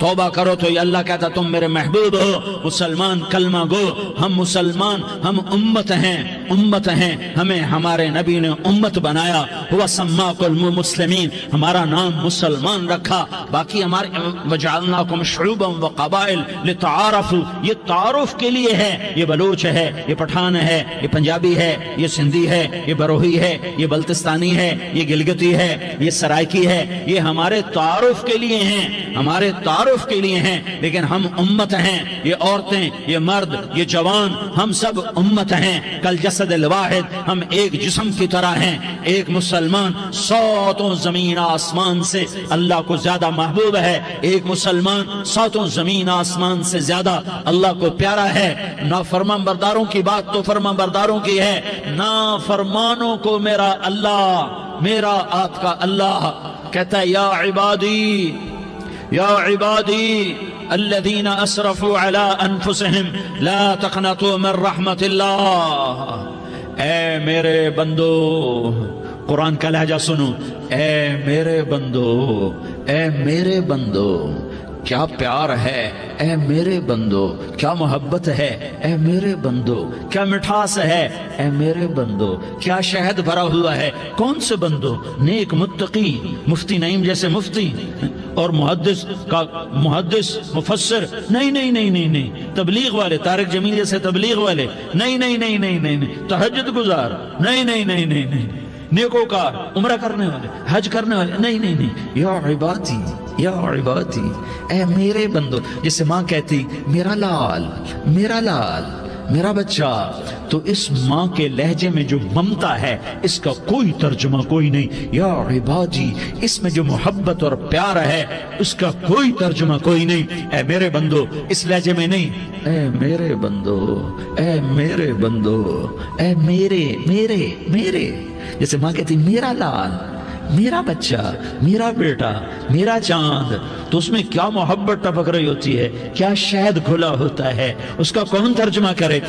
توبہ کرو تو یہ اللہ کہتا تم میرے محبوب ہو. مسلمان کلمہ گو. ہم مسلمان، ہم امت ہیں، ہمیں ہمارے نبی نے امت بنایا. ہوا سماکم المسلمین، ہمارا نام مسلمان رکھا. باقی ہمارے وجعلناکم شعوبا وقبائل لتعارفوا، یہ تعارف کے لیے ہے. یہ بلوچ ہے، یہ پٹھان ہے، یہ پنجابی ہے، یہ سندھی ہے، یہ بروہی ہے، یہ بلتستانی ہے، یہ گلگتی ہے، یہ سرائکی ہے. یہ ہمارے تعارف کے لیے ہیں، ہمارے تعارف کے لیے ہیں. لیکن ہم امت ہیں. یہ عورتیں، یہ مرد، یہ جوان، ہم سب امت ہیں. کل جسد الواحد، ہم ایک جسم کی طرح ہیں. ایک مسلمان ساتوں زمین آسمان سے اللہ کو زیادہ محبوب ہے. ایک مسلمان ساتوں زمین آسمان سے زیادہ اللہ کو پیارا ہے. نافرمان برداروں کی بات تو فرمان برداروں کی ہے. نافرمانوں کو میرا اللہ، میرا آپ کا اللہ کہتا ہے یا عبادی الذین اسرفوا علی انفسہم لا تقنطوا من رحمت اللہ. اے میرے بندو، قرآن کا لہجہ سنو. اے میرے بندو، اے میرے بندو، کیا پیار ہے. اے میرے بندو، کیا محبت ہے. اے میرے بندو، کیا مٹھاس ہے. اے میرے بندو، کیا شہد بھرا ہوا ہے. کون سے بندو؟ نیک متقی، مفتی نعیم جیسے مفتی اور محدث مفسر نہیں. تبلیغ والے، طارق جمیل جیسے تبلیغ والے نہیں. تہجد گزار نہیں. نیکوکار، عمرہ کرنے والے، حج کرنے والے نہیں. یا عبادی، اے میرے بندو. جسے ماں کہتی میرا لال، میرا بچہ، تو اس ماں کے لہجے میں جو ممتا ہے اس کا کوئی ترجمہ کوئی نہیں. یا عبادی، اس میں جو محبت اور پیار ہے اس کا کوئی ترجمہ کوئی نہیں. اے میرے بندو، اس لہجے میں نہیں. اے میرے بندو، اے میرے بندو، اے میرے. جیسے ماں کہتی میرا لال، میرا بچہ، میرا بیٹا، میرا چاند، تو اس میں کیا محبت ٹپک رہی ہوتی ہے، کیا شہد گھلا ہوتا ہے. اس کا کون ترجمہ کرے؟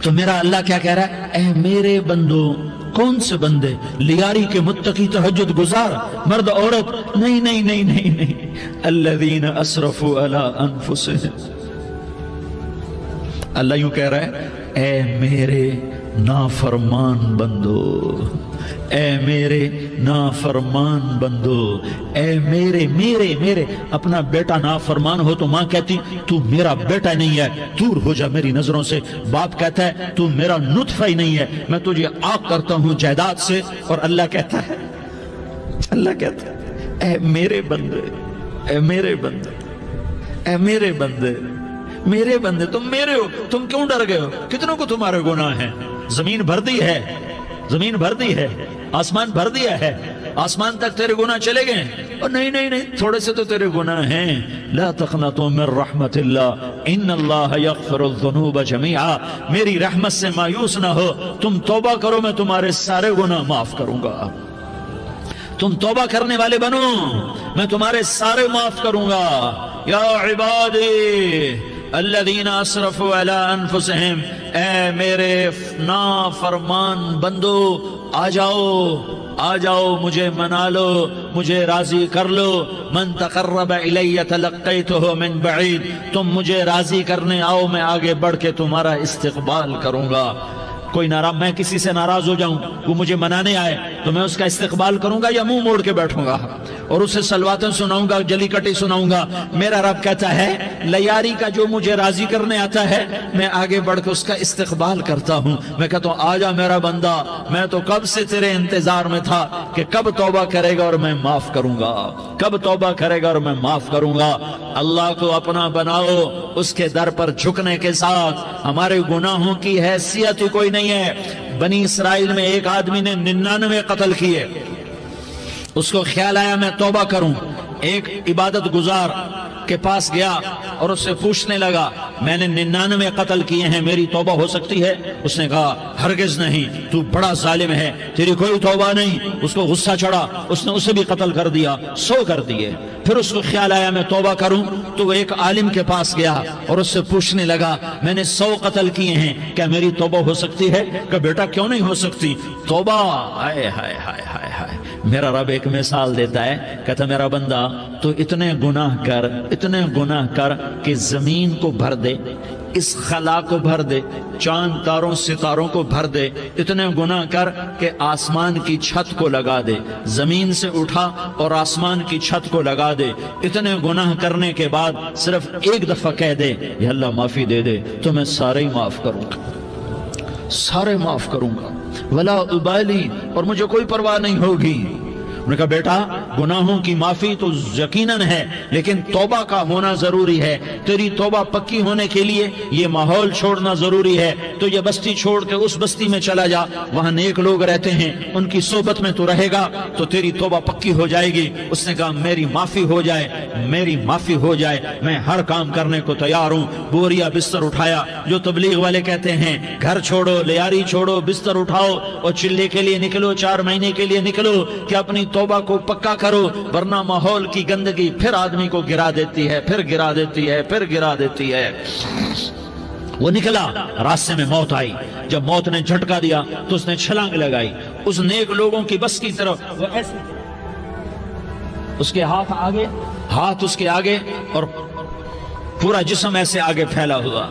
تو میرا اللہ کیا کہہ رہا ہے؟ اے میرے بندو. کون سے بندے؟ لیاری کے متقی، تہجد گزار، مرد عورت نہیں. الذین اسرفوا علی انفسہم. اللہ یوں کہہ رہا ہے اے میرے نافرمان بندو، اے میرے نافرمان بندو، اے میرے. اپنا بیٹا نافرمان ہو تو ماں کہتی تو میرا بیٹا نہیں ہے، دور ہو جا میری نظروں سے. باپ کہتا ہے تو میرا نطفہ ہی نہیں ہے، میں تجھے عاق کرتا ہوں جائیداد سے. اور اللہ کہتا ہے اے میرے بندے، اے میرے بندے، اے میرے بندے، میرے بندے، تم میرے ہو، تم کیوں ڈر گئے ہو؟ کتنوں کو تمہارے گناہ ہیں؟ زمین بھر دی ہے، آسمان بھر دیا ہے، آسمان تک تیرے گناہ چلے گئے. اور نہیں، تھوڑے سے تو تیرے گناہ ہیں. لا تقنطوا من رحمت اللہ ان اللہ یغفر الذنوب جميعا. میری رحمت سے مایوس نہ ہو، تم توبہ کرو، میں تمہارے سارے گناہ معاف کروں گا. تم توبہ کرنے والے بنو، میں تمہارے سارے معاف کروں گا. یا عبادی الذین اسرفوا علی انفسہم، اے میرے نافرمان بندو، آ جاؤ مجھے منا لو، مجھے راضی کر لو. من تقرب الی تلقیتہ من بعید. تم مجھے راضی کرنے آؤ، میں آگے بڑھ کے تمہارا استقبال کروں گا. کوئی ناراض، میں کسی سے ناراض ہو جاؤں، وہ مجھے منانے آئے تو میں اس کا استقبال کروں گا یا منہ موڑ کے بیٹھوں گا اور اسے سلواتیں سناؤں گا، جلی کٹی سناؤں گا؟ میرا رب کہتا ہے لیاری کا جو مجھے راضی کرنے آتا ہے میں آگے بڑھ کے اس کا استقبال کرتا ہوں. میں کہتا ہوں آجا میرا بندہ، میں تو کب سے تیرے انتظار میں تھا کہ کب توبہ کرے گا اور میں معاف کروں گا، کب توبہ کرے گا اور میں معاف کروں گا. اللہ کو اپنا بناؤ، اس کے در پر جھکنے کے ساتھ. ہمارے گناہوں کی حیثیت ہی کوئی نہیں ہے. بنی اسرائیل میں ایک آدمی نے 99 قتل کیے، اس کو خیال آیا میں توبہ کروں. ایک عبادت گزار کے پاس گیا اور اس سے پوچھنے لگا میں نے 99 قتل کیے ہیں، میری توبہ ہو سکتی ہے؟ اس نے کہا ہرگز نہیں، تو بڑا ظالم ہے، تیری کوئی توبہ نہیں. اس کو غصہ چڑھا، اس نے اسے بھی قتل کر دیا، 100 کر دیے. پھر اس کو خیال آیا میں توبہ کروں تو وہ ایک عالم کے پاس گیا اور اس سے پوچھنے لگا میں نے 100 قتل کیے ہیں، کیا میری توبہ ہو سکتی ہے؟ کہ بیٹا کیوں نہیں ہو سکتی؟ توبہ، ہائے ہائے ہائے ہائے ہائے، میرا رب ایک مثال دیتا ہے، کہتا میرا بندہ تو اتنے گناہ کر کہ زمین کو بھر دے، اس خلا کو بھر دے، چاند تاروں ستاروں کو بھر دے، اتنے گناہ کر کہ آسمان کی چھت کو لگا دے، زمین سے اٹھا اور آسمان کی چھت کو لگا دے، اتنے گناہ کرنے کے بعد صرف ایک دفعہ کہہ دے یا اللہ معافی دے دے تو میں سارے ہی معاف کروں گا، سارے معاف کروں گا، ولا ابالی، اور مجھے کوئی پرواہ نہیں ہوگی۔ انہوں نے کہا بیٹا گناہوں کی معافی تو یقیناً ہے، لیکن توبہ کا ہونا ضروری ہے، تیری توبہ پکی ہونے کے لیے یہ ماحول چھوڑنا ضروری ہے، تو یہ بستی چھوڑ کے اس بستی میں چلا جا، وہاں نیک لوگ رہتے ہیں، ان کی صحبت میں تو رہے گا تو تیری توبہ پکی ہو جائے گی۔ اس نے کہا میری معافی ہو جائے، میری معافی ہو جائے، میں ہر کام کرنے کو تیار ہوں۔ بوریا بستر اٹھایا، جو تبلیغ والے کہتے ہیں گھر چھوڑو، لیاری چھوڑو، بستر اٹھاؤ اور چلے کے لیے نکلو، 4 مہینے کے لیے نکلو کہ اپنی توبہ کو پکا کرو، ورنہ ماحول کی گندگی پھر آدمی کو گرا دیتی ہے، پھر گرا دیتی ہے، پھر گرا دیتی ہے۔ وہ نکلا، راستے میں موت آئی، جب موت نے جھٹکا دیا تو اس نے چھلانگ لگائی اس نیک لوگوں کی بس کی طرف، وہ ایسے اس کے ہاتھ اس کے آگے اور پورا جسم ایسے آگے پھیلا ہوا۔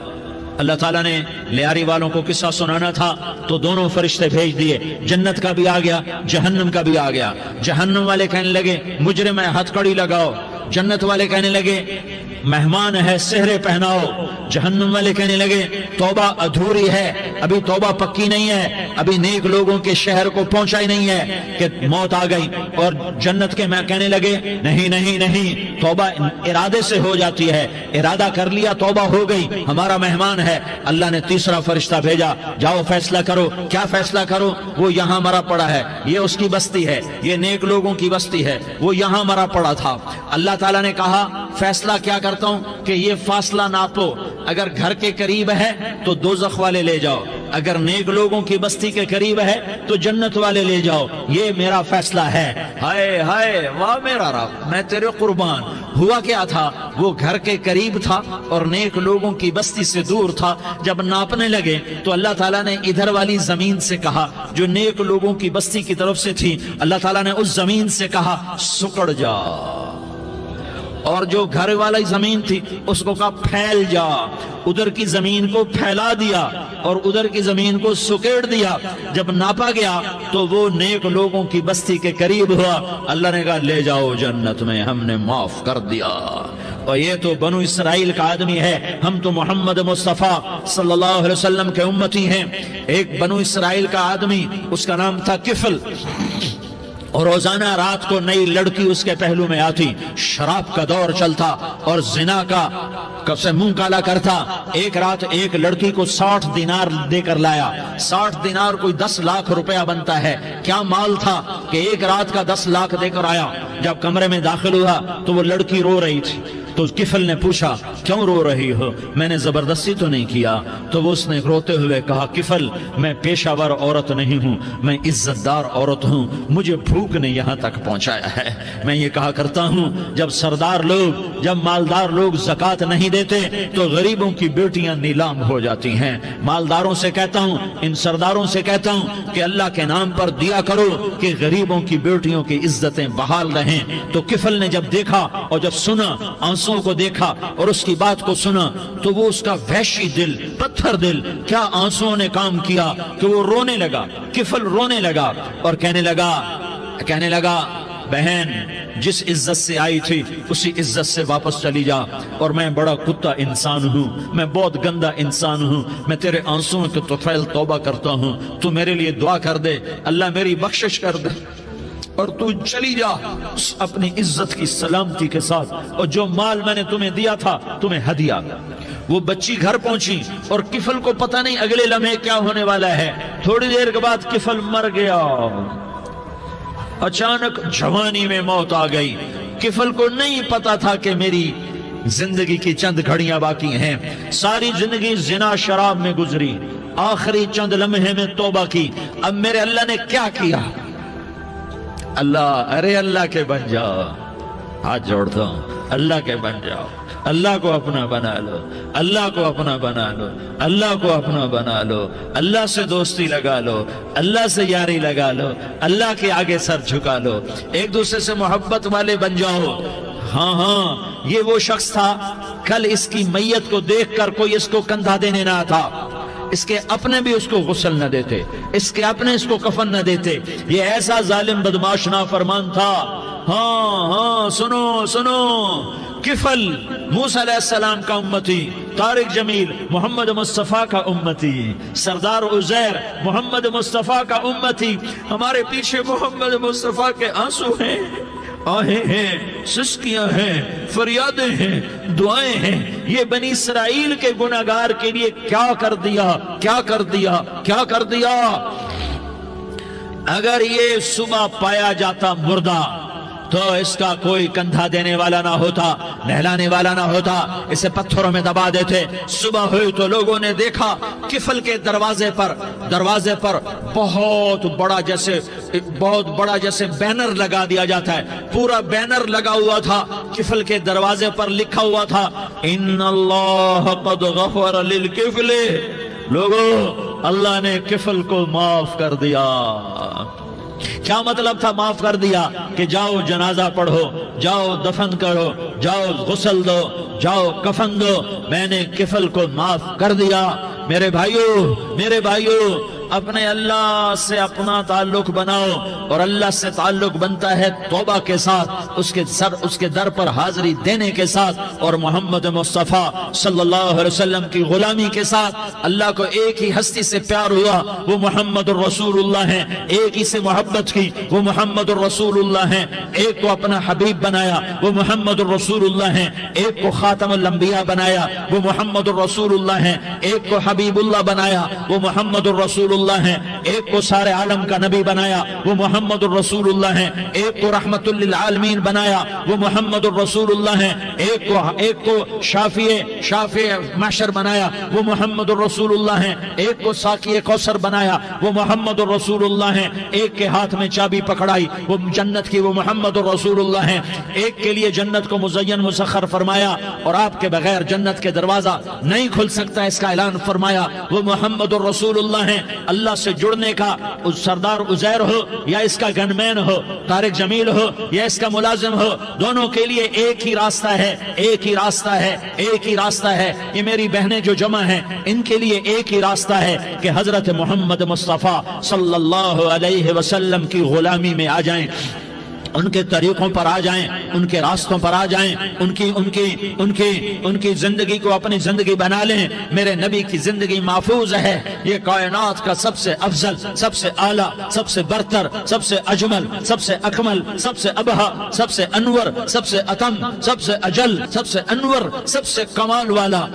اللہ تعالیٰ نے لیاری والوں کو قصہ سنانا تھا تو دونوں فرشتے بھیج دیے، جنت کا بھی آ گیا، جہنم کا بھی آ گیا۔ جہنم والے کہنے لگے مجرم ہے ہتھ کڑی لگاؤ، جنت والے کہنے لگے مہمان ہے سہرے پہناؤ، جہنم والے کہنے لگے توبہ ادھوری ہے، ابھی توبہ پکی نہیں ہے، ابھی نیک لوگوں کے شہر کو پہنچا ہی نہیں ہے کہ موت آ گئی۔ اور جنت کے میں کہنے لگے نہیں نہیں نہیں، توبہ ارادے سے ہو جاتی ہے، ارادہ کر لیا توبہ ہو گئی، ہمارا مہمان ہے۔ اللہ نے تیسرا فرشتہ بھیجا، جاؤ فیصلہ کرو۔ کیا فیصلہ کرو؟ وہ یہاں مرا پڑا ہے، یہ اس کی بستی ہے، یہ نیک لوگوں کی بستی ہے، وہ یہاں مرا پڑا تھا۔ اللہ تعالیٰ نے کہا فیصلہ کیا کرتا ہوں کہ یہ فاصلہ ناپو، اگر گھر کے قریب ہے تو دوزخ والے لے جاؤ، اگر نیک لوگوں کی بستی کے قریب ہے تو جنت والے لے جاؤ، یہ میرا فیصلہ ہے۔ ہائے ہائے واہ میرا رب، میں تیرے قربان۔ ہوا کیا تھا؟ وہ گھر کے قریب تھا اور نیک لوگوں کی بستی سے دور تھا۔ جب ناپنے لگے تو اللہ تعالیٰ نے ادھر والی زمین سے کہا جو نیک لوگوں کی بستی کی طرف سے تھی، اللہ تعالیٰ نے اس زمین سے کہا سکڑ جا، اور جو گھر والی زمین تھی اس کو کہا پھیل جا، ادھر کی زمین کو پھیلا دیا اور ادھر کی زمین کو سکیڑ دیا۔ جب ناپا گیا تو وہ نیک لوگوں کی بستی کے قریب ہوا، اللہ نے کہا لے جاؤ جنت میں، ہم نے معاف کر دیا۔ اور یہ تو بنو اسرائیل کا آدمی ہے، ہم تو محمد مصطفیٰ صلی اللہ علیہ وسلم کے امتی ہیں۔ ایک بنو اسرائیل کا آدمی، اس کا نام تھا کفل، اور روزانہ رات کو نئی لڑکی اس کے پہلو میں آتی، شراب کا دور چلتا اور زنا کا کب سے منہ کالا کرتا۔ ایک رات ایک لڑکی کو 60 دینار دے کر لایا، 60 دینار کوئی 10 لاکھ روپیہ بنتا ہے۔ کیا مال تھا کہ ایک رات کا 10 لاکھ دے کر آیا۔ جب کمرے میں داخل ہوا تو وہ لڑکی رو رہی تھی، تو کفل نے پوچھا کیوں رو رہی ہو؟ میں نے زبردستی تو نہیں کیا۔ تو وہ اس نے روتے ہوئے کہا کفل میں پیشہ ور عورت نہیں ہوں، میں عزت دار عورت ہوں، مجھے بھوک نے یہاں تک پہنچایا ہے۔ میں یہ کہا کرتا ہوں جب سردار لوگ، جب مالدار لوگ زکوٰۃ نہیں دیتے تو غریبوں کی بیٹیاں نیلام ہو جاتی ہیں۔ مالداروں سے کہتا ہوں، ان سرداروں سے کہتا ہوں کہ اللہ کے نام پر دیا کرو کہ غریبوں کی بیٹیوں کی عزتیں بحال رہیں۔ تو کفل نے جب دیکھا اور جب سنا، آنسوں کو دیکھا اور اس کی بات کو سنا، تو وہ اس کا وحشی دل، پتھر دل، کیا آنسوں نے کام کیا کہ وہ رونے لگا۔ کفل رونے لگا اور کہنے لگا بہن جس عزت سے آئی تھی اسی عزت سے واپس چلی جا، اور میں بڑا کتا انسان ہوں، میں بہت گندا انسان ہوں، میں تیرے آنسوں کے طفیل توبہ کرتا ہوں، تو میرے لیے دعا کر دے، اللہ میری بخشش کر دے، اور تو چلی جا اپنی عزت کی سلامتی کے ساتھ، اور جو مال میں نے تمہیں دیا تھا تمہیں ہدیہ۔ وہ بچی گھر پہنچی اور کفل کو پتہ نہیں اگلے لمحے کیا ہونے والا ہے۔ تھوڑی دیر کے بعد کفل مر گیا، اچانک جوانی میں موت آ گئی۔ کفل کو نہیں پتا تھا کہ میری زندگی کی چند گھڑیاں باقی ہیں، ساری زندگی زنا شراب میں گزری، آخری چند لمحے میں توبہ کی۔ اب میرے اللہ نے کیا کیا؟ اللہ، ارے اللہ کے بن جا، ہاتھ جوڑتا ہوں، اللہ کے بن جاؤ، اللہ کو اپنا بنا لو، اللہ کو اپنا بنا لو، اللہ کو اپنا بنا لو، اللہ سے دوستی لگا لو، اللہ سے یاری لگا لو، اللہ کے آگے سر جھکا لو، ایک دوسرے سے محبت والے بن جاؤ۔ ہاں ہاں، یہ وہ شخص تھا، کل اس کی میت کو دیکھ کر کوئی اس کو کندھا دینے نہ تھا، اس کے اپنے بھی اس کو غسل نہ دیتے، اس کے اپنے اس کو کفن نہ دیتے، یہ ایسا ظالم بدماش نافرمان تھا۔ ہاں ہاں، سنو سنو، کفل موسیٰ علیہ السلام کا امتی، طارق جمیل محمد مصطفیٰ کا امتی، سردار عزیر محمد مصطفیٰ کا امتی، ہمارے پیچھے محمد مصطفیٰ کے آنسو ہیں، آہیں ہیں، سسکیاں ہیں، فریادیں ہیں، دعائیں ہیں۔ یہ بنی اسرائیل کے گناہگار کے لیے کیا کر دیا، کیا کر دیا، کیا کر دیا۔ اگر یہ صبح پایا جاتا مردہ تو اس کا کوئی کندھا دینے والا نہ ہوتا، نہلانے والا نہ ہوتا، اسے پتھروں میں دبا دیتے۔ صبح ہوئی تو لوگوں نے دیکھا کفل کے دروازے پر بہت بڑا جیسے بینر لگا دیا جاتا ہے، پورا بینر لگا ہوا تھا، کفل کے دروازے پر لکھا ہوا تھا ان اللہ قد غفر للکفل، لوگوں اللہ نے کفل کو معاف کر دیا۔ کیا مطلب تھا معاف کر دیا؟ کہ جاؤ جنازہ پڑھو، جاؤ دفن کرو، جاؤ غسل دو، جاؤ کفن دو، میں نے کفل کو معاف کر دیا۔ میرے بھائیو، اپنے اللہ سے اپنا تعلق بناؤ، اور اللہ سے تعلق بنتا ہے توبہ کے ساتھ، اس کے در پر حاضری دینے کے ساتھ، اور محمد مصطفیٰ صلی اللہ علیہ وسلم کی غلامی کے ساتھ۔ اللہ کو ایک ہی ہستی سے پیار ہوا، وہ محمد الرسول اللہ ہیں، ایک ہی سے محبت کی، وہ محمد الرسول اللہ ہیں، ایک کو اپنا حبیب بنایا، وہ محمد الرسول اللہ ہیں، ایک کو خاتم الانبیاء بنایا، وہ محمد الرسول اللہ ہیں، ایک کو حبیب اللہ بنایا، وہ محمد الرسول اللہ ہیں، ایک کو سارے عالم کا نبی بنایا، وہ محمد الرسول اللہ ہیں، ایک کو رحمت للعالمین بنایا، وہ محمد الرسول اللہ ہیں، ایک کو شافع محشر بنایا، وہ محمد الرسول اللہ ہیں، ایک کو ساقی کوثر بنایا، وہ محمد الرسول اللہ ہیں، ایک کے ہاتھ میں چابی پکڑائی وہ جنت کی، وہ محمد الرسول اللہ ہیں، ایک کے لیے جنت کو مزین مسخر فرمایا، اور آپ کے بغیر جنت کے دروازہ نہیں کھل سکتا، اس کا اعلان فرمایا، وہ محمد الرسول اللہ ہیں۔ اللہ سے جڑنے کا سردار عزیر ہو یا اس کا گنمین ہو، طارق جمیل ہو یا اس کا ملازم ہو، دونوں کے لیے ایک ہی راستہ ہے، ایک ہی راستہ ہے، ایک ہی راستہ ہے۔ یہ میری بہنیں جو جمع ہیں ان کے لیے ایک ہی راستہ ہے کہ حضرت محمد مصطفیٰ صلی اللہ علیہ وسلم کی غلامی میں آ جائیں، ان کے طریقوں پر آ جائیں، ان کے راستوں پر آ جائیں، ان کی زندگی کو اپنی زندگی بنا لیں۔ میرے نبی کی زندگی محفوظ ہے، یہ کائنات کا سب سے افضل، سب سے اعلیٰ، سب سے برتر، سب سے اجمل، سب سے اکمل، سب سے ابہا، سب سے انور، سب سے اتم، سب سے اجل، سب سے انور، سب سے کمال والا،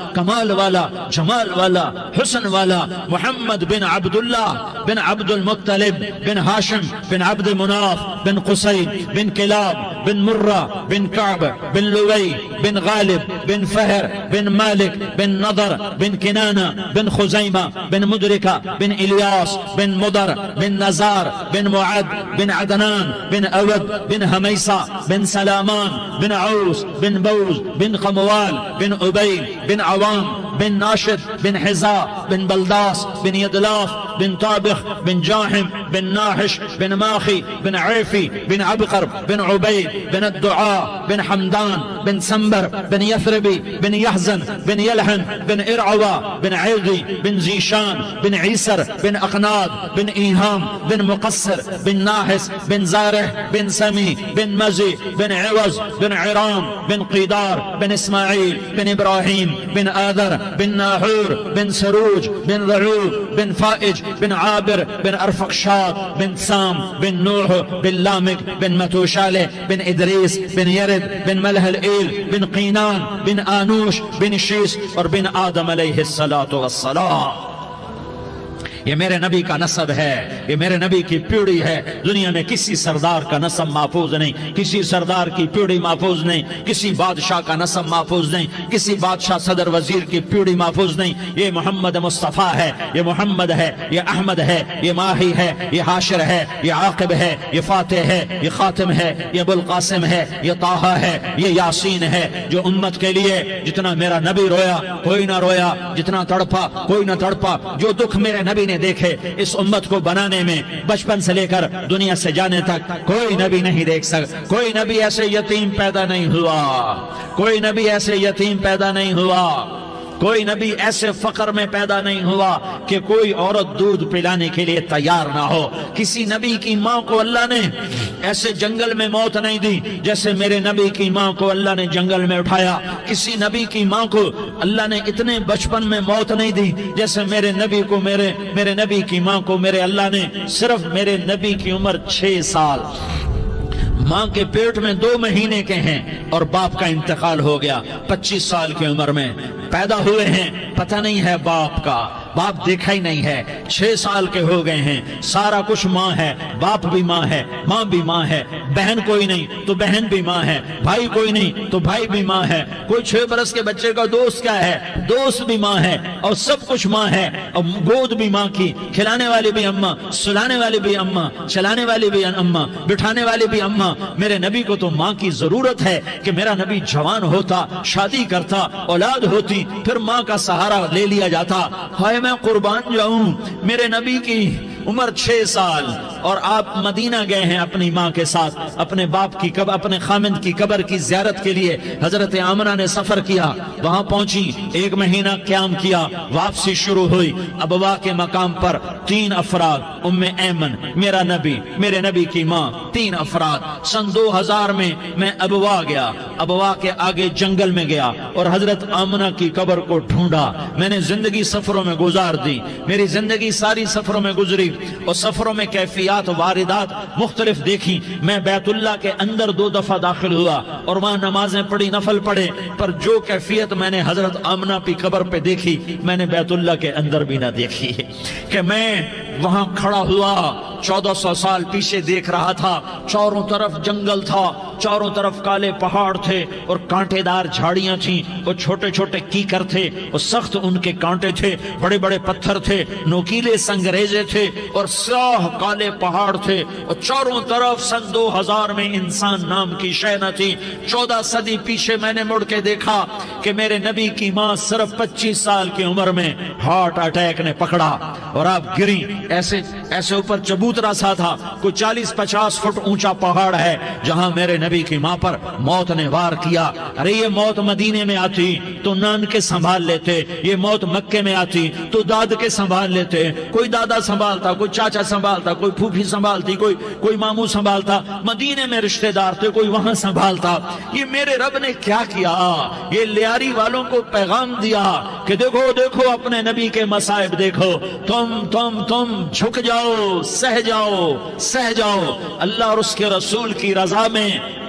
جمال والا، حسن والا، محمد بن عبداللہ بن عبد المطلب بن ہاشم بن عبد مناف بن قصی بن کلاب بن مرہ بن کعب بن لوی بن غالب بن فہر بن مالک بن نضر بن کنانہ بن خزیمہ بن مدرکہ بن الیاس بن مدر بن نزار بن معد بن عدنان بن اود بن حمیسہ بن سلامان بن عوس بن بوز بن قموال بن عبید بن عوام بن ناشد بن حزاء بن بلداس بن يدلاف بن طابخ بن جاحم بن ناحش بن ماخي بن عيفي بن عبقر بن عبيد بن الدعاء بن حمدان بن سنبر بن يثربي بن يحزن بن يلحن بن إرعوى بن عيغي بن زيشان بن عيسر بن أقناد بن إيهام بن مقصر بن ناحس بن زارح بن سمي بن مزي بن عوز بن عرام بن قيدار بن إسماعيل بن إبراهيم بن آذر بن ناحور بن سروج بن رعوب بن فائج بن عابر بن أرفقشاد بن سام بن نوح بن لامك بن متوشالة بن إدريس بن يرد بن ملها الإيل بن قينان بن آنوش بن شيس اور بن آدم علیہ الصلاة والسلام۔ یہ میرے نبی کا نسب ہے، یہ میرے نبی کی پیڑھی ہے۔ دنیا میں کسی سردار کا نسب محفوظ نہیں، کسی سردار کی پیڑھی محفوظ نہیں، کسی بادشاہ کا نسب محفوظ نہیں، کسی بادشاہ صدر وزیر کی پیڑھی محفوظ نہیں۔ یہ محمد مصطفیٰ ہے، یہ محمد ہے، یہ احمد ہے، یہ ماہی ہے، یہ حاشر ہے، یہ عاقب ہے، یہ فاتح ہے، یہ خاتم ہے، یہ ابو القاسم ہے، یہ طٰہٰ ہے، یہ یاسین ہے۔ جو امت کے لیے جتنا میرا نبی رویا کوئی نہ رویا، جتنا تڑپا کوئی نہ تڑپا، جو دکھ میرے نبی نے دیکھے اس امت کو بنانے میں، بچپن سے لے کر دنیا سے جانے تک کوئی نبی نہیں دیکھ سکتا۔ کوئی نبی ایسے یتیم پیدا نہیں ہوا، کوئی نبی ایسے یتیم پیدا نہیں ہوا، کوئی نبی ایسے فقر میں پیدا نہیں ہوا کہ کوئی عورت دودھ پلانے کے لیے تیار نہ ہو۔ کسی نبی کی ماں کو اللہ نے ایسے جنگل میں موت نہیں دی جیسے میرے نبی کی ماں کو اللہ نے جنگل میں اٹھایا۔ کسی نبی کی ماں کو اللہ نے اتنے بچپن میں موت نہیں دی جیسے میرے نبی کو، میرے نبی کی ماں کو میرے اللہ نے صرف میرے نبی کی عمر 6 سال، ماں کے پیٹ میں 2 مہینے کے ہیں اور باپ کا انتقال ہو گیا 25 سال کی عمر میں پیدا ہوئے ہیں، پتہ نہیں ہے باپ کا، باپ دیکھا ہی نہیں ہے، 6 سال کے ہو گئے ہیں، سارا کچھ ماں ہے، باپ بھی ماں ہے، ماں بھی ماں ہے، بہن کوئی نہیں تو بہن بھی ماں ہے، بھائی کوئی نہیں تو بھائی بھی ماں ہے، کوئی 6 برس کے بچے کا دوست کیا ہے، دوست بھی ماں ہے، اور سب کچھ ماں ہے، اور گود بھی ماں کی، کھلانے والی بھی اماں، سلانے والی بھی اماں، چلانے والی بھی اماں، بٹھانے والی بھی اماں۔ میرے نبی کو تو ماں کی ضرورت ہے کہ میرا نبی جوان ہوتا، شادی کرتا، اولاد ہوتی، پھر ماں کا سہارا لے لیا جاتا۔ ہائے میں قربان جاؤں، میرے نبی کی عمر 6 سال اور آپ مدینہ گئے ہیں اپنی ماں کے ساتھ، اپنے باپ کی قبر، اپنے خامند کی قبر کی زیارت کے لیے حضرت آمنہ نے سفر کیا، وہاں پہنچی، 1 مہینہ قیام کیا، واپسی شروع ہوئی۔ ابوا کے مقام پر 3 افراد، ام ایمن، میرا نبی، میرے نبی کی ماں، 3 افراد۔ سن 2000 میں میں ابوا گیا، ابوا کے آگے جنگل میں گیا اور حضرت آمنہ کی قبر کو ڈھونڈا۔ میں نے زندگی سفروں میں گزار دی، میری زندگی ساری سفروں میں گزری اور سفروں میں کیفیات واردات مختلف دیکھی۔ میں بیت اللہ کے اندر 2 دفعہ داخل ہوا اور وہاں نمازیں پڑھی، نفل پڑھے، پر جو کیفیت میں نے حضرت آمنہ کی قبر پہ دیکھی میں نے بیت اللہ کے اندر بھی نہ دیکھی۔ کہ میں وہاں کھڑا ہوا 1400 سال پیچھے دیکھ رہا تھا، چاروں طرف جنگل تھا، چاروں طرف کالے پہاڑ تھے اور کانٹے دار جھاڑیاں تھیں، اور چھوٹے چھوٹے کیکر تھے اور سخت ان کے کانٹے تھے، بڑے بڑے پتھر تھے، نوکیلے سنگریزے تھے اور سیاہ کالے پہاڑ تھے، اور چاروں طرف سن 2000 میں انسان نام کی شے نہ تھی۔ 14 صدی پیچھے میں نے مڑ کے دیکھا کہ میرے نبی کی ماں صرف 25 سال کی عمر میں ہارٹ اٹیک نے پکڑا اور آپ گری، ایسے اوپر چبوترا سا تھا، کوئی 40-50 فٹ اونچا پہاڑ ہے جہاں میرے نبی کی ماں پر موت نے وار کیا۔ ارے یہ موت مدینے میں آتی تو نان کے سنبھال لیتے، یہ موت مکے میں آتی تو داد کے سنبھال لیتے، کوئی دادا سنبھالتا، کوئی چاچا سنبھالتا، کوئی پھوپھی سنبھالتی، کوئی ماموں سنبھالتا، مدینے میں رشتہ دار تھے کوئی وہاں سنبھالتا۔ یہ میرے رب نے کیا کیا؟ یہ لیاری والوں کو پیغام دیا کہ دیکھو دیکھو اپنے نبی کے مصائب دیکھو، تم جھک جاؤ، سہ جاؤ، اللہ اور اس کے رسول کی رضا میں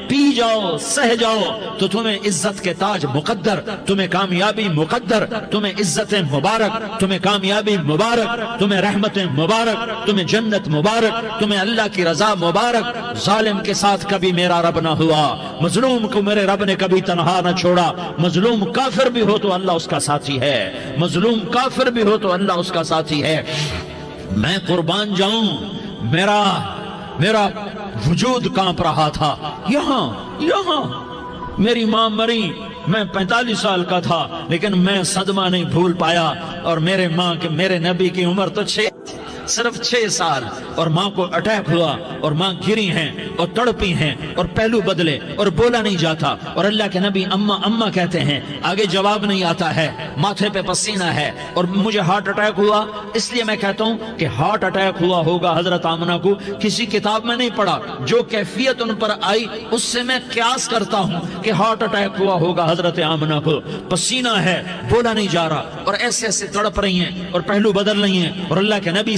پی جاؤ، سہ جاؤ تو تمہیں عزت کے تاج مقدر، تمہیں کامیابی مقدر، تمہیں عزت مبارک، تمہیں کامیابی مبارک، تمہیں رحمت مبارک، تمہیں جنت مبارک، تمہیں اللہ کی رضا مبارک۔ ظالم کے ساتھ کبھی میرا رب نہ ہوا، مظلوم کو میرے رب نے کبھی تنہا نہ چھوڑا۔ مظلوم کافر بھی ہو تو اللہ اس کا ساتھی ہے، مظلوم کافر بھی ہو تو اللہ اس کا ساتھی ہے۔ میں قربان جاؤں، میرا وجود کانپ رہا تھا۔ یہاں میری ماں مری، میں 45 سال کا تھا، لیکن میں صدمہ نہیں بھول پایا، اور میرے نبی کی عمر تو صرف 6 سال، اور ماں کو اٹیک ہوا اور ماں گری ہیں اور تڑپی ہیں اور پہلو بدلے اور بولا نہیں جاتا، اور اللہ کے نبی اماں کہتے ہیں، آگے جواب نہیں آتا ہے، ماتھے پہ پسینہ ہے، اور مجھے ہارٹ اٹیک ہوا۔ اس لیے میں کہتا ہوں کہ ہارٹ اٹیک ہوا ہوگا حضرت آمنہ کو، کسی کتاب میں نہیں پڑھا، جو کیفیت ان پر آئی اس سے میں قیاس کرتا ہوں کہ ہارٹ اٹیک ہوا ہوگا حضرت آمنہ کو۔ پسینہ ہے، بولا نہیں جا رہا، اور ایسے تڑپ رہی ہیں اور پہلو بدل رہی ہیں، اور اللہ کے نبی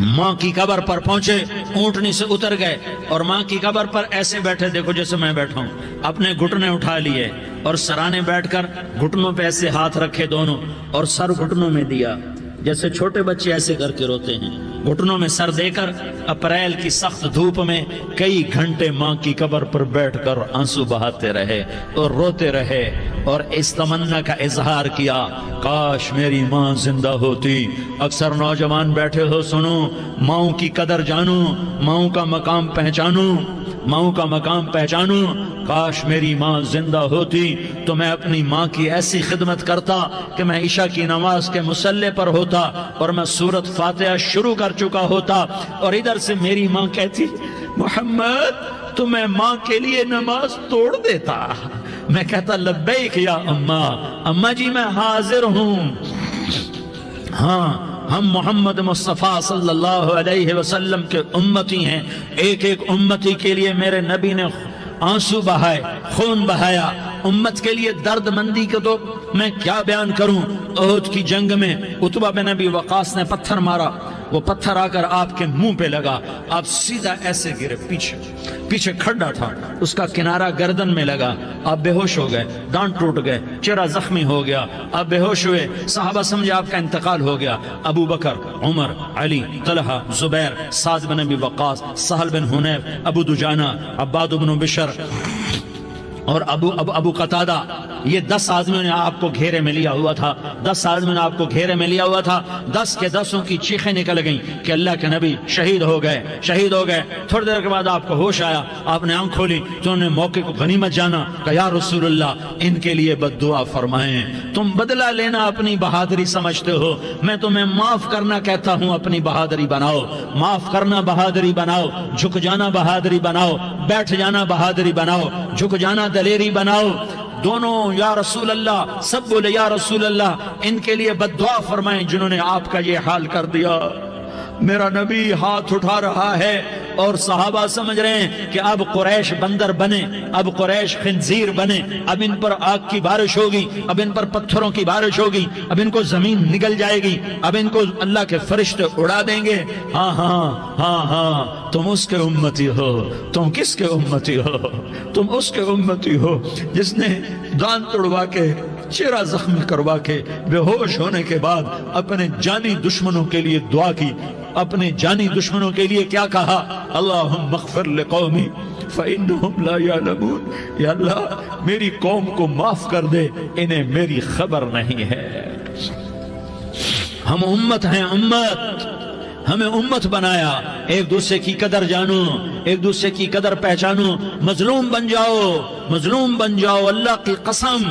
ماں کی قبر پر پہنچے، اونٹنی سے اتر گئے اور ماں کی قبر پر ایسے بیٹھے، دیکھو جیسے میں بیٹھا ہوں، اپنے گھٹنے اٹھا لیے اور سرانے بیٹھ کر گھٹنوں پہ ایسے ہاتھ رکھے دونوں اور سر گھٹنوں میں دیا، جیسے چھوٹے بچے ایسے کر کے روتے ہیں، گھٹنوں میں سر دے کر اپریل کی سخت دھوپ میں کئی گھنٹے ماں کی قبر پر بیٹھ کر آنسو بہاتے رہے اور روتے رہے اور اس تمنا کا اظہار کیا، کاش میری ماں زندہ ہوتی۔ اکثر نوجوان بیٹھے ہو، سنو، ماؤں کی قدر جانو، ماؤں کا مقام پہچانو، ماؤں کا مقام پہچانو۔ کاش میری ماں زندہ ہوتی تو میں اپنی ماں کی ایسی خدمت کرتا کہ میں عشاء کی نماز کے مصلی پر ہوتا اور میں سورۃ فاتحہ شروع کر چکا ہوتا اور ادھر سے میری ماں کہتی محمد تو میں ماں کے لیے نماز توڑ دیتا، میں کہتا لبیک یا اماں، اماں جی میں حاضر ہوں۔ ہاں، ہم محمد مصطفیٰ صلی اللہ علیہ وسلم کے امتی ہیں، ایک ایک امتی کے لیے میرے نبی نے آنسو بہائے، خون بہایا، امت کے لیے درد مندی کو تو میں کیا بیان کروں۔ احد کی جنگ میں عتبہ بن ابی وقاص نے پتھر مارا، وہ پتھر آ کر آپ کے منہ پہ لگا، آپ سیدھا ایسے گرے، پیچھے کھڈا تھا، اس کا کنارہ گردن میں لگا، آپ بے ہوش ہو گئے، دانت ٹوٹ گئے، چہرہ زخمی ہو گیا، آپ بے ہوش ہوئے، صحابہ سمجھے آپ کا انتقال ہو گیا۔ ابو بکر، عمر، علی، طلحہ، زبیر، سعد بن ابی وقاص، سہل بن حنیف، ابو دجانہ، عباد بن بشر اور ابو قتادہ، یہ 10 آدمیوں نے آپ کو گھیرے میں لیا ہوا تھا، 10 آدمیوں نے آپ کو گھیرے میں لیا ہوا تھا، 10 کے 10 کی چیخیں نکل گئیں کہ اللہ کے نبی شہید ہو گئے، شہید ہو گئے۔ تھوڑی دیر کے بعد آپ کو ہوش آیا، آپ نے آنکھ کھولی تو انہوں نے موقع کو غنیمت جانا کہ یا رسول اللہ ان کے لیے بد دعا فرمائیں، تم بدلہ لینا اپنی بہادری سمجھتے ہو، میں تمہیں معاف کرنا کہتا ہوں، اپنی بہادری بناؤ، معاف کرنا بہادری بناؤ، جھک جانا بہادری بناؤ، بیٹھ جانا بہادری بناؤ، جھک جانا دلیری بناؤ۔ دونوں یا رسول اللہ، سب بولے یا رسول اللہ ان کے لیے بد دعا فرمائیں جنہوں نے آپ کا یہ حال کر دیا۔ میرا نبی ہاتھ اٹھا رہا ہے اور صحابہ سمجھ رہے ہیں کہ اب قریش بندر بنے، اب قریش خنزیر بنے، اب ان پر آگ کی بارش ہوگی، اب ان پر پتھروں کی بارش ہوگی، اب ان کو زمین نگل جائے گی، اب ان کو اللہ کے فرشتے اڑا دیں گے۔ ہاں ہاں ہاں ہاں، تم اس کے امتی ہو، تم کس کے امتی ہو؟ تم اس کے امتی ہو جس نے دانت توڑوا کے، چہرہ زخمی کروا کے، بے ہوش ہونے کے بعد اپنے جانی دشمنوں کے لیے دعا کی، اپنے جانی دشمنوں کے لیے کیا کہا؟ اللہم اغفر لقومی فإنہم لا یعلمون، یا اللہ میری قوم کو معاف کر دے، انہیں میری خبر نہیں ہے۔ ہم امت ہیں، امت، ہمیں امت بنایا، ایک دوسرے کی قدر جانو، ایک دوسرے کی قدر پہچانو، مظلوم بن جاؤ، مظلوم بن جاؤ، اللہ کی قسم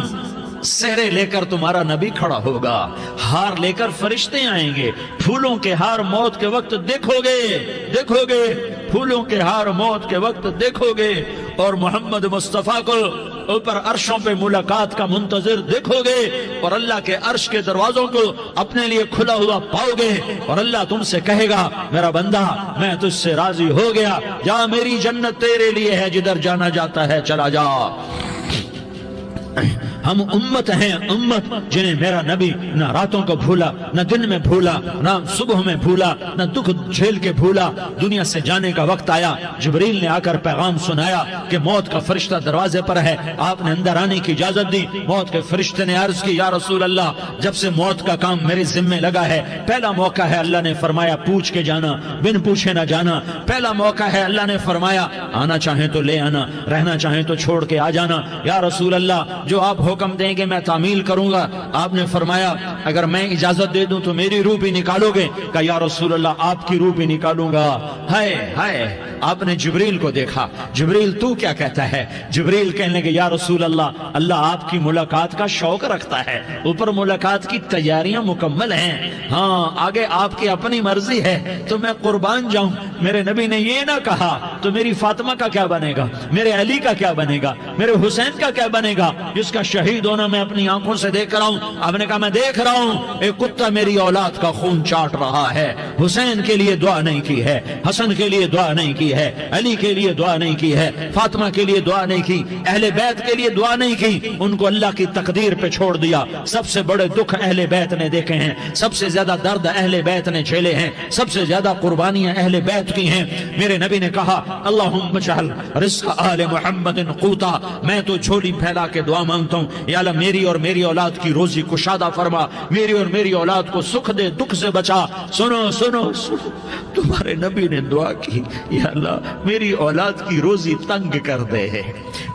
سہرے لے کر تمہارا نبی کھڑا ہوگا، ہار لے کر فرشتے آئیں گے، پھولوں کے ہار موت کے وقت دیکھو گے، دیکھو گے، پھولوں کے ہار موت کے وقت دیکھو گے، اور محمد مصطفیٰ کو اوپر عرشوں پہ ملاقات کا منتظر دیکھو گے، اور اللہ کے عرش کے دروازوں کو اپنے لیے کھلا ہوا پاؤ گے، اور اللہ تم سے کہے گا میرا بندہ میں تجھ سے راضی ہو گیا، جا میری جنت تیرے لیے ہے، جدھر جانا جاتا ہے چلا جا۔ ہم امت ہیں، امت جنہیں میرا نبی نہ راتوں کو بھولا، نہ دن میں بھولا، نہ صبح میں بھولا، نہ دکھ جھیل کے بھولا۔ دنیا سے جانے کا وقت آیا، جبریل نے آ کر پیغام سنایا کہ موت کا فرشتہ دروازے پر ہے، آپ نے اندر آنے کی اجازت دی۔ موت کے فرشتے نے عرض کی یا رسول اللہ جب سے موت کا کام میرے ذمے لگا ہے، پہلا موقع ہے، اللہ نے فرمایا پوچھ کے جانا، بن پوچھے نہ جانا، پہلا موقع ہے، اللہ نے فرمایا آنا چاہیں تو لے آنا، رہنا چاہیں تو چھوڑ کے آ جانا۔ یا رسول اللہ جو آپ حکم دیں گے میں تعمیل کروں گا۔ آپ نے فرمایا اگر میں اجازت دے دوں تو میری روح بھی نکالو گے؟ کہا یا رسول اللہ آپ کی روح بھی نکالوں گا۔ ہائے ہائے، آپ نے جبریل کو دیکھا، جبریل تو کیا کہتا ہے؟ جبریل کہنے لگے یا رسول اللہ اللہ آپ کی ملاقات کا شوق رکھتا ہے، اوپر ملاقات کی تیاریاں مکمل ہیں، ہاں آگے آپ کی اپنی مرضی ہے تو میں قربان جاؤں۔ میرے نبی نے یہ نہ کہا تو میری فاطمہ کا کیا بنے گا، میرے علی کا کیا بنے گا، میرے حسین کا کیا بنے گا جس کا شہید ہونا میں اپنی آنکھوں سے دیکھ رہا ہوں۔ آپ نے کہا میں دیکھ رہا ہوں ایک کتا میری اولاد کا خون چاٹ رہا ہے، حسین کے لیے دعا نہیں کی ہے، حسن کے لیے دعا نہیں کی کی ہے, علی کے لیے دعا نہیں کی ہے, فاطمہ کے لیے دعا نہیں کی, اہل بیت کے لیے دعا نہیں کی, ان کو اللہ کی تقدیر پہ چھوڑ دیا. سب سے بڑے دکھ اہل بیت نے دیکھے ہیں, سب سے زیادہ درد اہل بیت نے جھیلے ہیں, سب سے زیادہ قربانیاں اہل بیت کی ہیں. میرے نبی نے کہا اللہم اجعل رزق آل محمد قوتا, میں تو جھولی پھیلا کے دعا مانگتا ہوں, یا اللہ میری اور میری اولاد کی روزی کشادہ فرما, میری اور میری اولاد کو سکھ دے, دکھ سے بچا. سنو سنو سنو, تمہارے نبی نے دعا کی, یا اللہ میری اولاد کی روزی تنگ کر دے,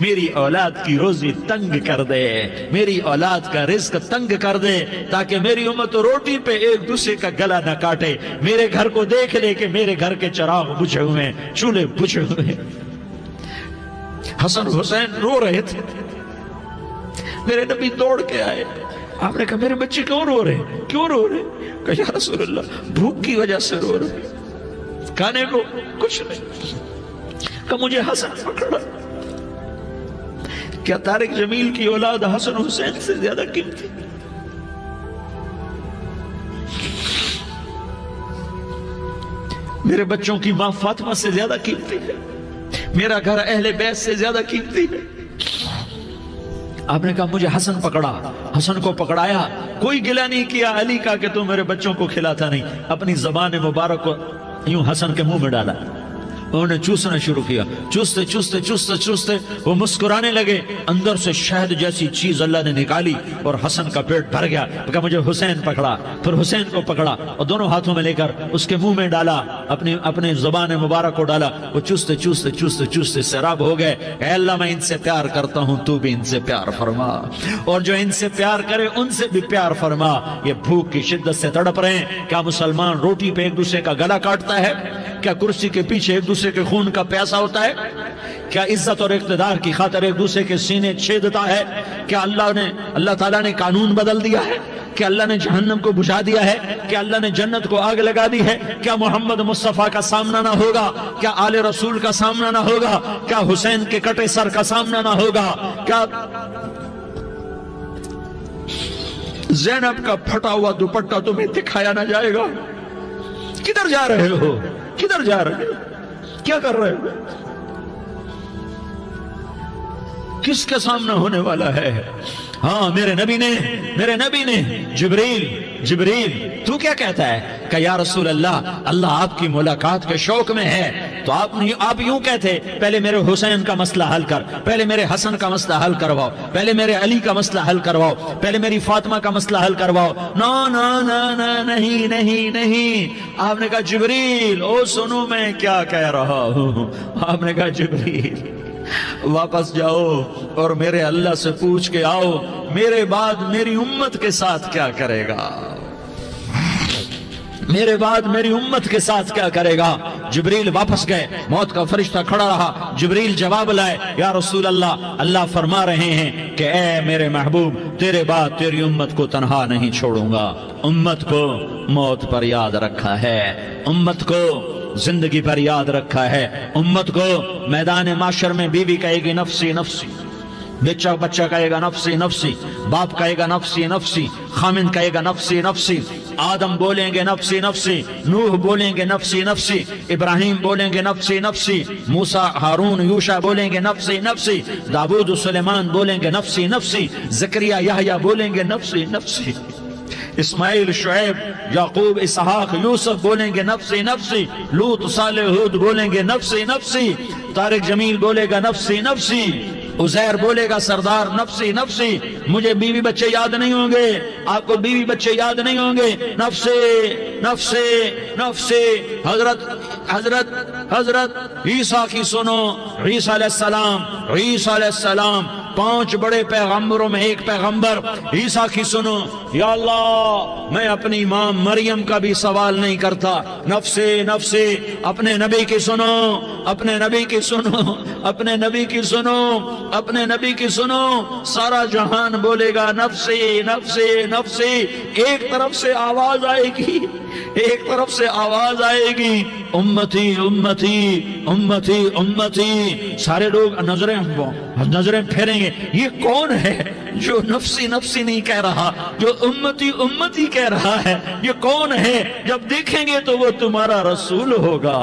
میری اولاد کی روزی تنگ کر دے, میری اولاد کا رزق تنگ کر دے, تاکہ میری امت روٹی پہ ایک دوسرے کا گلا نہ کاٹے, میرے گھر کو دیکھ لے کہ میرے گھر کے چراغ بجھے ہوئے, چولہے بجھے ہوئے. حسن حسین رو رہے تھے, میرے نبی دوڑ کے آئے, آپ نے کہا میرے بچے کیوں رو رہے, کیوں رو رہے؟ کہا یا رسول اللہ بھوک کی وجہ سے رو رہے, کھانے کو کچھ نہیں. کہ مجھے حسن پکڑا. کیا طارق جمیل کی اولاد حسن حسین سے زیادہ قیمتی؟ میرے بچوں کی ماں فاطمہ سے زیادہ قیمتی ہے, میرا گھر اہل بیت سے زیادہ قیمتی ہے. آپ نے کہا مجھے حسن پکڑا, حسن کو پکڑایا, کوئی گلہ نہیں کیا علی کا کہ تو میرے بچوں کو کھلاتا نہیں, اپنی زبان مبارک کو یوں حسن کے منہ میں ڈالا, انہوں نے چوسنا شروع کیا, چوستے چوستے چوستے چوستے وہ مسکرانے لگے, اندر سے شہد جیسی چیز اللہ نے نکالی اور حسن کا پیٹ بھر گیا. کہا مجھے حسین پکڑا, پھر حسین کو پکڑا اور دونوں ہاتھوں میں لے کر اس کے منہ میں ڈالا, اپنے زبان مبارک کو ڈالا. وہ چوستے چوستے چوستے چوستے سیراب ہو گئے. اے اللہ میں ان سے پیار کرتا ہوں, تو بھی ان سے پیار فرما, اور جو ان سے پیار کرے ان سے بھی پیار فرما. یہ بھوک کی شدت سے تڑپ رہے ہیں. کیا مسلمان روٹی پہ ایک دوسرے کا گلا کاٹتا ہے؟ کیا کرسی کے پیچھے ایک دوسرے کے خون کا پیاسا ہوتا ہے؟ کیا عزت اور اقتدار کی خاطر ایک دوسرے کے سینے چھیدتا ہے؟ کیا اللہ تعالیٰ نے قانون بدل دیا ہے؟ کیا اللہ نے جہنم کو بجھا دیا ہے؟ کیا اللہ نے جنت کو آگ لگا دی ہے؟ کیا محمد مصطفیٰ کا سامنا نہ ہوگا؟ کیا آل رسول کا سامنا نہ ہوگا؟ کیا حسین کے کٹے سر کا سامنا نہ ہوگا؟ کیا زینب کا پھٹا ہوا دوپٹہ تمہیں دکھایا نہ جائے گا؟ کدھر جا رہے ہو؟ کدھر جا رہے ہو؟ کیا کر رہے ہو؟ کس کا سامنا ہونے والا ہے؟ ہاں میرے نبی نے جبریل تو کیا کہتا ہے کہ یا رسول اللہ آپ کی ملاقات کے شوق میں ہے. تو آپ یوں کہتے پہلے میرے حسین کا مسئلہ حل کر, پہلے میرے حسن کا مسئلہ حل کرواؤ, پہلے میرے علی کا مسئلہ حل کرواؤ, پہلے میری فاطمہ کا مسئلہ حل کرواؤ. نہیں. آپ نے کہا جبریل او سنو میں کیا کہہ رہا ہوں. آپ نے کہا جبریل واپس جاؤ اور میرے اللہ سے پوچھ کے آؤ میرے بعد میری امت کے ساتھ کیا کرے گا, میرے بعد میری امت کے ساتھ کیا کرے گا. جبریل واپس گئے, موت کا فرشتہ کھڑا رہا. جبریل جواب لائے, یا رسول اللہ فرما رہے ہیں کہ اے میرے محبوب تیرے بعد تیری امت کو تنہا نہیں چھوڑوں گا. امت کو موت پر یاد رکھا ہے, امت کو زندگی پر یاد رکھا ہے, امت کو میدان معاشر میں بیوی کہے گی نفسی نفسی, بچہ کہے گا نفسی نفسی, باپ کہے گا نفسی نفسی, خامن کہے گا نفسی نفسی, آدم بولیں گے نفسی نفسی, نوح بولیں گے نفسی نفسی, ابراہیم بولیں گے نفسی نفسی, موسیٰ ہارون یوشع بولیں گے نفسی نفسی, داؤد سلیمان بولیں گے نفسی نفسی, زکریا یحییٰ بولیں گے نفسی نفسی, اسماعیل شعیب یعقوب اسحاق یوسف بولیں گے نفسی نفسی, لوط صالح ہود بولیں گے نفسی نفسی, طارق جمیل بولے گا نفسی نفسی, عزیر بولے گا سردار نفسی نفسی. مجھے بیوی بچے یاد نہیں ہوں گے, آپ کو بیوی بچے یاد نہیں ہوں گے, نفسی نفسی نفسی. حضرت عیسیٰ کی سنو, عیسیٰ علیہ السلام 5 بڑے پیغمبروں میں ایک پیغمبر عیسیٰ کی سنو. یا اللہ میں اپنی ماں مریم کا بھی سوال نہیں کرتا, نفسی نفسی. اپنے نبی کی سنو, اپنے نبی کی سنو, اپنے نبی کی سنو, اپنے نبی کی سنو. سارا جہان بولے گا نفسی نفسی نفسی. ایک طرف سے آواز آئے گی, ایک طرف سے آواز آئے گی امتی امتی امتی امتی. سارے لوگ نظریں پھیریں گے, یہ کون ہے جو نفسی نفسی نہیں کہہ رہا, جو امتی امتی کہہ رہا ہے؟ یہ کون ہے؟ جب دیکھیں گے تو وہ تمہارا رسول ہوگا,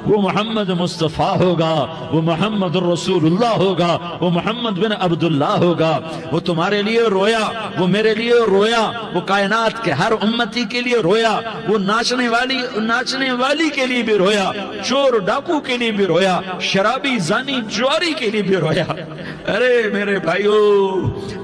وہ محمد مصطفیٰ ہوگا، وہ محمد الرسول اللہ ہوگا، وہ محمد بن عبداللہ ہوگا۔ وہ تمہارے لیے رویا، وہ میرے لیے رویا، وہ کائنات کے ہر امتی کے لیے رویا، وہ ناچنے والی کے لیے بھی رویا، چور ڈاکو کے لیے بھی رویا، شرابی زانی جواری کے لیے بھی رویا۔ ارے میرے بھائیو،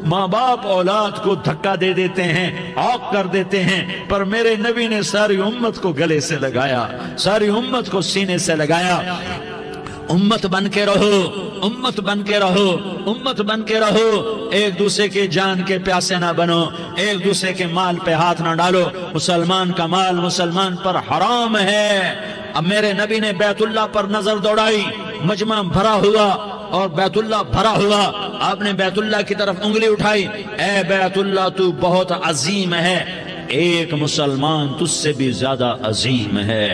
ماں باپ اولاد کو دھکا دے دیتے ہیں، عوق کر دیتے ہیں، پر میرے نبی نے ساری امت کو گلے سے لگایا، ساری امت کو سینے سے لگایا۔ امت بن کے رہو، امت بن کے رہو، امت بن کے رہو، ایک دوسرے کے جان کے پیاسے نہ بنو، ایک دوسرے کے مال پہ ہاتھ نہ ڈالو۔ مسلمان کا مال مسلمان پر حرام ہے۔ اب میرے نبی نے بیت اللہ پر نظر دوڑائی، مجمع بھرا ہوا اور بیت اللہ بھرا ہوا، آپ نے بیت اللہ کی طرف انگلی اٹھائی، اے بیت اللہ تو بہت عظیم ہے، ایک مسلمان تجھ سے بھی زیادہ عظیم ہے۔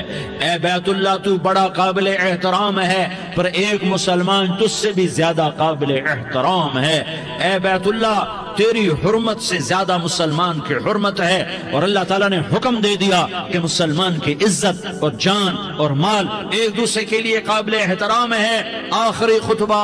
اے بیت اللہ تو بڑا قابل احترام ہے، پر ایک مسلمان تجھ سے بھی زیادہ قابل احترام ہے۔ اے بیت اللہ تیری حرمت سے زیادہ مسلمان کی حرمت ہے، اور اللہ تعالیٰ نے حکم دے دیا کہ مسلمان کی عزت اور جان اور مال ایک دوسرے کے لیے قابل احترام ہے۔ آخری خطبہ،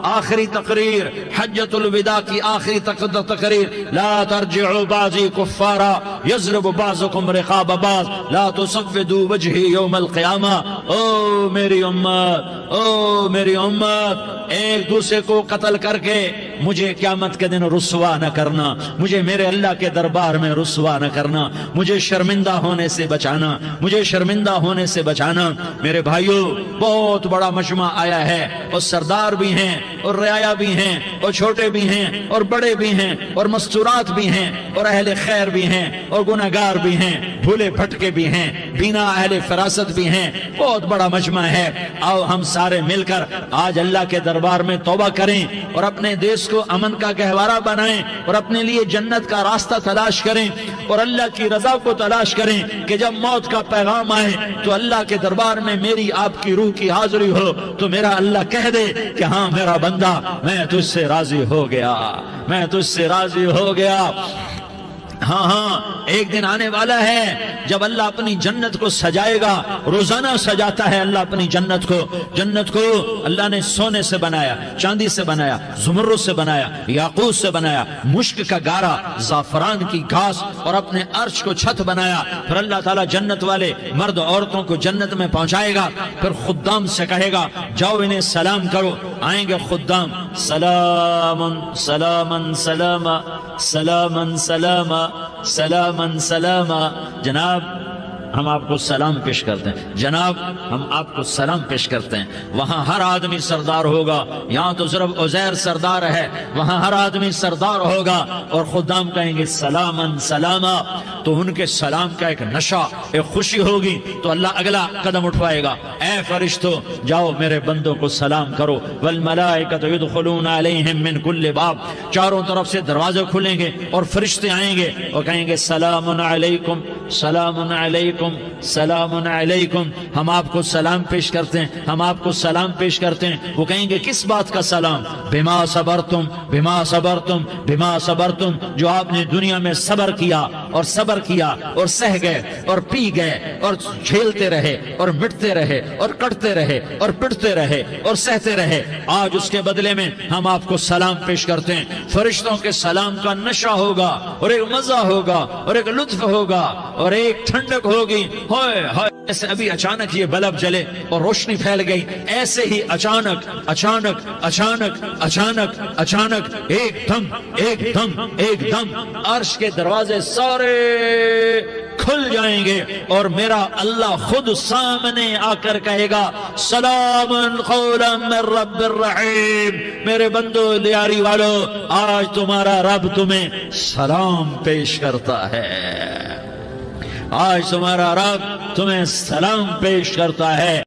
آخری تقریر، حجۃ الوداع کی آخری تقریر، لا ترجعوا بعضی کفارا یضرب بعضکم رقاب بعض لا تصفدوا وجہی یوم القیامہ۔ او میری امت، او میری امت، ایک دوسرے کو قتل کر کے مجھے قیامت کے دن رسوا نہ کرنا، مجھے میرے اللہ کے دربار میں رسوا نہ کرنا، مجھے شرمندہ ہونے سے بچانا، مجھے شرمندہ ہونے سے بچانا۔ میرے بھائیو، بہت بڑا مجمع آیا ہے، اور سردار بھی ہیں اور رعایا بھی ہیں اور چھوٹے بھی ہیں اور بڑے بھی ہیں اور مستورات بھی ہیں اور اہل خیر بھی ہیں اور گناہگار بھی ہیں، بھولے بھٹکے بھی ہیں، بینا اہل فراست بھی ہیں۔ بہت بڑا مجمع ہے، آؤ ہم سارے مل کر آج اللہ کے دربار میں توبہ کریں اور اپنے دیش کو امن کا گہوارہ بنائیں اور اپنے لیے جنت کا راستہ تلاش کریں اور اللہ کی رضا کو تلاش کریں کہ جب موت کا پیغام آئے تو اللہ کے دربار میں میری آپ کی روح کی حاضری ہو تو میرا اللہ کہہ دے کہ ہاں میرا بندہ، میں تجھ سے راضی ہو گیا، میں تجھ سے راضی ہو گیا۔ ہاں ہاں، ایک دن آنے والا ہے جب اللہ اپنی جنت کو سجائے گا، روزانہ سجاتا ہے اللہ اپنی جنت کو۔ جنت کو اللہ نے سونے سے بنایا، چاندی سے بنایا، زمرد سے بنایا، یاقوت سے بنایا، مشک کا گارا، زعفران کی گھاس اور اپنے عرش کو چھت بنایا۔ پھر اللہ تعالیٰ جنت والے مرد عورتوں کو جنت میں پہنچائے گا، پھر خدام سے کہے گا جاؤ انہیں سلام کرو۔ آئیں گے خدام، سلامن سلامن سلاما سلامن سلاما سلامن سلاما۔ جناب ہم آپ کو سلام پیش کرتے ہیں، جناب ہم آپ کو سلام پیش کرتے ہیں۔ وہاں ہر آدمی سردار ہوگا، یہاں تو صرف عزیر سردار ہے، وہاں ہر آدمی سردار ہوگا، اور خدام کہیں گے سلامن سلاما، تو ان کے سلام کا ایک نشہ، ایک خوشی ہوگی، تو اللہ اگلا قدم اٹھوائے گا، اے فرشتوں جاؤ میرے بندوں کو سلام کرو۔ والملائکۃ یدخلون علیہم من کل باب، چاروں طرف سے دروازے کھلیں گے اور فرشتے آئیں گے اور کہیں گے سلام علیکم سلام علیکم سلام علیکم، ہم آپ کو سلام پیش کرتے ہیں، ہم آپ کو سلام پیش کرتے ہیں۔ وہ کہیں گے کس بات کا سلام؟ بما صبرتم بما صبرتم بما صبرتم، جو آپ نے دنیا میں صبر کیا اور صبر کیا اور سہ گئے اور پی گئے اور جھیلتے رہے اور مٹتے رہے اور کٹتے رہے اور پٹتے رہے اور سہتے رہے، آج اس کے بدلے میں ہم آپ کو سلام پیش کرتے ہیں۔ فرشتوں کے سلام کا نشہ ہوگا اور ایک مزہ ہوگا اور ایک لطف ہوگا اور ایک ٹھنڈک ہوگی۔ ہوئے ہوئے، ایسے ابھی اچانک یہ بلب جلے اور روشنی پھیل گئی، ایسے ہی اچانک اچانک اچانک اچانک اچانک ایک دم ایک دم ایک دم عرش کے دروازے سارے کھل جائیں گے اور میرا اللہ خود سامنے آ کر کہے گا سلام قولا من رب الرحیم۔ میرے بندو دیاری والو، آج تمہارا رب تمہیں سلام پیش کرتا ہے، آج تمہارا رب تمہیں سلام پیش کرتا ہے۔